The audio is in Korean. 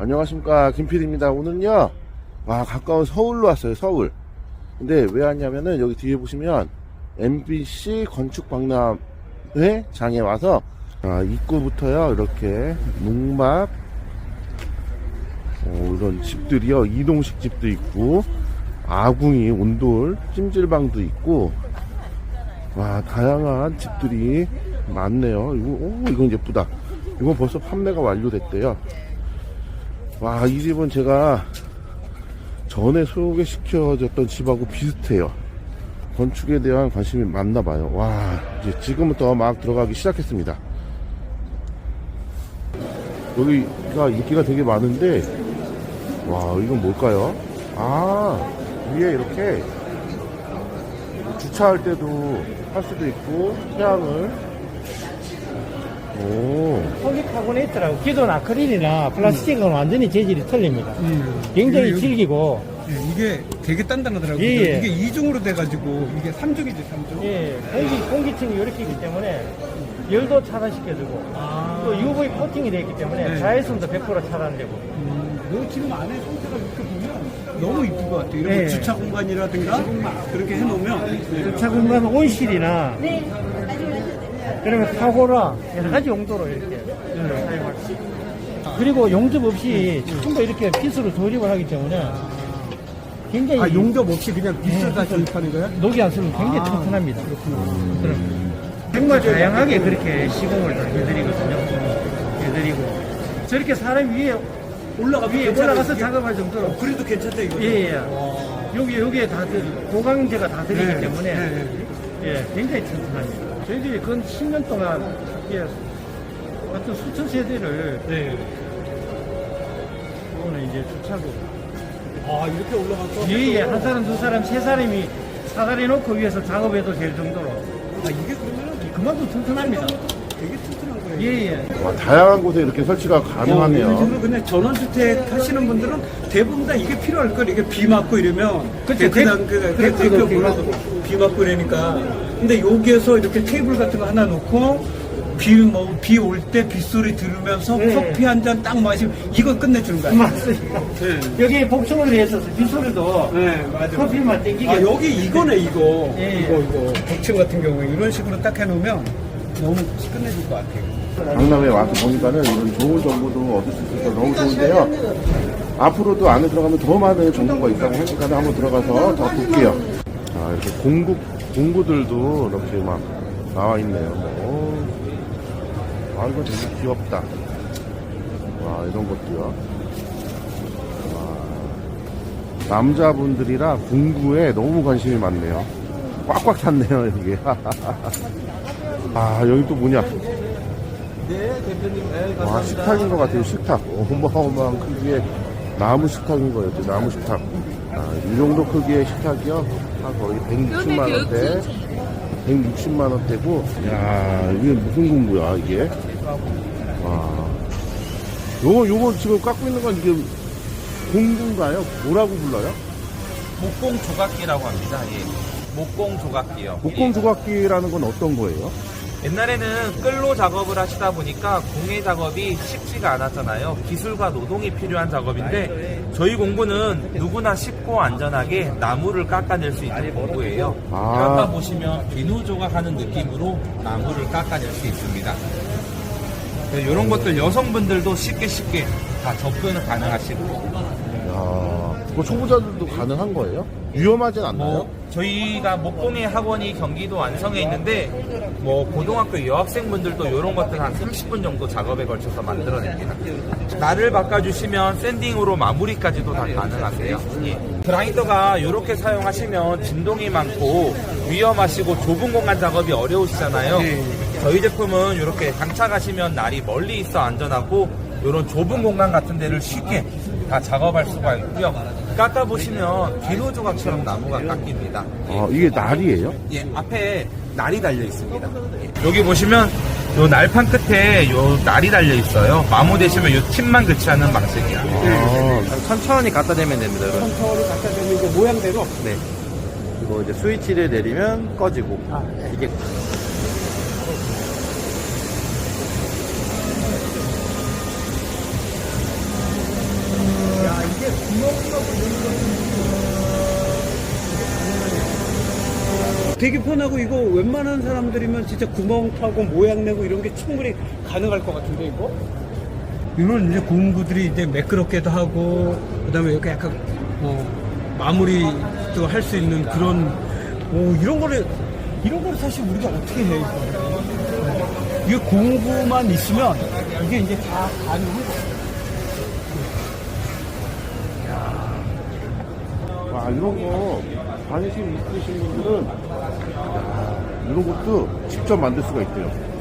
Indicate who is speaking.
Speaker 1: 안녕하십니까, 김PD입니다. 오늘은요, 가까운 서울로 왔어요. 서울. 근데 왜 왔냐면은 여기 뒤에 보시면 MBC 건축박람회 장에 와서 입구부터요 이렇게 농막 이런 집들이요, 이동식 집도 있고 아궁이, 온돌, 찜질방도 있고 다양한 집들이 많네요. 이건 예쁘다. 이건 벌써 판매가 완료됐대요. 이 집은 제가 전에 소개시켜줬던 집하고 비슷해요. 건축에 대한 관심이 많나봐요. 이제 지금부터 막 들어가기 시작했습니다. 여기가 인기가 되게 많은데, 이건 뭘까요? 위에 이렇게 주차할 때도 할 수도 있고, 태양을.
Speaker 2: 폴리카보네이트라고 기존 아크릴이나 플라스틱은 완전히 재질이 틀립니다. 굉장히 질기고.
Speaker 3: 이게 되게 단단하더라고요.
Speaker 2: 예.
Speaker 3: 이게 2중으로 돼가지고 이게 3중이지 3중.
Speaker 2: 예, 공기층이 이렇게 있기 때문에 열도 차단시켜주고 또 UV 코팅이 되어 있기 때문에 자외선도 100% 차단되고.
Speaker 3: 너 지금 안에 상태가 이렇게 보면 너무 이쁜 것 같아요. 이런
Speaker 2: 네.
Speaker 3: 주차 공간이라든가 그렇게 해놓으면
Speaker 2: 주차 공간 온실이나 그러면 타고라 여러 가지 용도로 이렇게 사용할 수 있고, 그리고 용접 없이 전부 이렇게 빗으로 조립을 하기 때문에 굉장히
Speaker 3: 용접 없이 그냥 빗을 다 조립하는 거야?
Speaker 2: 녹이 안 쓰면 굉장히 튼튼합니다. 정말 다양하게 그렇게 시공을 다 해드리거든요. 해드리고 저렇게 사람 위에 올라가서 작업할 정도로.
Speaker 3: 그래도 괜찮다 이거.
Speaker 2: 예. 여기에 다 고강제가 다 들리기 때문에 예, 굉장히 튼튼합니다. 저희들이 근 10년 동안 어떤 수천 세대를 오늘 이제 주차고
Speaker 3: 이렇게 올라가서
Speaker 2: 예, 한 사람, 두 사람, 세 사람이 사다리 놓고 위에서 작업해도 될 정도로
Speaker 3: 이게 그러면
Speaker 2: 그만큼 튼튼합니다.
Speaker 3: 되게 튼튼한 거예요.
Speaker 2: 예.
Speaker 1: 다양한 곳에 이렇게 설치가 가능하네요.
Speaker 3: 요즘은 그냥 전원주택 하시는 분들은 대부분 다 이게 필요할 걸. 이게 비 맞고 이러면
Speaker 2: 그쵸,
Speaker 3: 데크도 몰라도 비 맞고 이러니까. 근데 여기에서 이렇게 테이블 같은 거 하나 놓고 비 올 때 빗소리 들으면서 커피 한 잔 딱 마시면 이거 끝내주는 거야.
Speaker 2: 맞습니다. 여기 복층을 위해서 빗소리도
Speaker 3: 맞아.
Speaker 2: 커피만 땡기게.
Speaker 3: 여기 이거네 이거.
Speaker 2: 예.
Speaker 3: 이거 복층 같은 경우에 이런 식으로 딱 해놓으면 너무 끝내줄 것 같아요.
Speaker 1: 박람회에 와서 보니까는 이런 좋은 정보도 얻을 수 있어서 너무 좋은데요. 앞으로도 안에 들어가면 더 많은 정보가 있다고 하니까 한번 들어가서 더 볼게요. 이렇게 공구들도 이렇게 막 나와 있네요. 이거 되게 귀엽다. 이런 것도요. 남자분들이라 공구에 너무 관심이 많네요. 꽉꽉 찼네요, 여기. 여기 또 뭐냐?
Speaker 3: 네, 대표님.
Speaker 1: 식탁인 것 같아요, 식탁. 어마어마한 크기의 나무 식탁인 거예요, 나무 식탁. 이 정도 크기의 식탁이요. 거의 160만원대. 160만원대고, 이게 무슨 공구야, 이게? 요거 지금 깎고 있는 건 이게 공구인가요? 뭐라고 불러요?
Speaker 4: 목공 조각기라고 합니다. 목공 조각기요.
Speaker 1: 목공 조각기라는 건 어떤 거예요?
Speaker 4: 옛날에는 끌로 작업을 하시다 보니까 공예 작업이 쉽지가 않았잖아요. 기술과 노동이 필요한 작업인데 저희 공구는 누구나 쉽고 안전하게 나무를 깎아낼 수 있는 공구예요. 깎아보시면 비누 조각하는 느낌으로 나무를 깎아낼 수 있습니다. 이런 것들 여성분들도 쉽게 다 접근을 가능하시고.
Speaker 1: 초보자들도 가능한 거예요? 위험하진 않나요?
Speaker 4: 저희가 목공예 학원이 경기도 안성에 있는데 고등학교 여학생분들도 이런 것들 한 30분 정도 작업에 걸쳐서 만들어냅니다. 날을 바꿔주시면 샌딩으로 마무리까지도 다 가능하세요. 그라인더가 이렇게 사용하시면 진동이 많고 위험하시고 좁은 공간 작업이 어려우시잖아요. 저희 제품은 이렇게 장착하시면 날이 멀리 있어 안전하고 이런 좁은 공간 같은 데를 쉽게 다 작업할 수가 있고요. 깎아보시면 비누 조각처럼 나무가 깎입니다.
Speaker 1: 이게 날이에요?
Speaker 4: 예, 앞에 날이 달려 있습니다. 여기 보시면 요 날판 끝에 요 날이 달려 있어요. 마모되시면 요 팁만 교체하는 방식이야. 천천히 갖다 대면 됩니다.
Speaker 3: 천천히 갖다 대면 이제 모양대로.
Speaker 4: 네. 그리고 이제 스위치를 내리면 꺼지고. 이게
Speaker 3: 이게 되게 편하고 이거 웬만한 사람들이면 진짜 구멍 타고 모양 내고 이런 게 충분히 가능할 것 같은데 이거? 이런 이제 공구들이 이제 매끄럽게도 하고 그다음에 이렇게 약간 마무리도 할 수 있는 그런 이런 거를 사실 우리가 어떻게 해 이거? 이게 공구만 있으면 이게 이제 다 가능한 거야.
Speaker 1: 와, 이런 거 관심 있으신 분들은 야, 이런 것도 직접 만들 수가 있대요.